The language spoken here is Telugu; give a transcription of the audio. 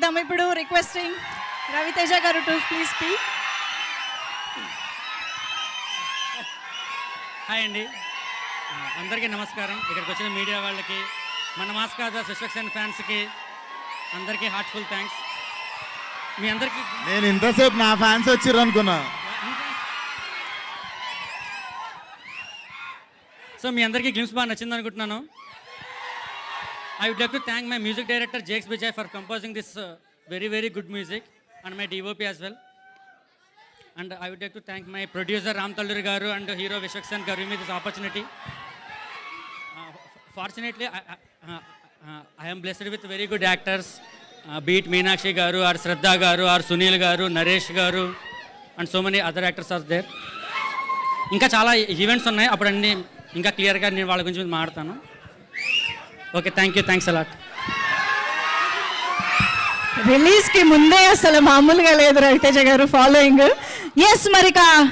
చేద్దాం ఇప్పుడు. రిక్వెస్టింగ్ రవితేజ గారు టు ప్లీజ్ స్పీక్. హాయ్ అండి, అందరికీ నమస్కారం. ఇక్కడికి వచ్చిన మీడియా వాళ్ళకి, మన మాస్ కాదా శశివక్సన్ ఫ్యాన్స్కి అందరికీ హార్ట్ఫుల్ థ్యాంక్స్. మీ అందరికీ నేను ఇంతసేపు నా ఫ్యాన్స్ వచ్చిర్రు అనుకున్నా. సో మీ అందరికీ గ్లిమ్స్ బాగా నచ్చింది అనుకుంటున్నాను. I would like to thank my music director Jakes Vijay for composing this very good music, and my DOP as well. And I would like to thank my producer Ram Talluri garu and hero Vishwaksan garu for this opportunity. Fortunately, I am blessed with very good actors, be it Meenakshi garu or Shraddha garu or Sunil garu, Naresh garu, and so many other actors are there. ఇంకా చాలా ఈవెంట్స్ ఉన్నాయి, అప్పుడు అన్నీ ఇంకా క్లియర్గా నేను వాళ్ళ గురించి మాట్లాడతాను. Okay, thanks a lot. రిలీజ్కి ముందే అసలు మామూలుగా లేదు రవితేజ గారు ఫాలోయింగ్. ఎస్ మరికా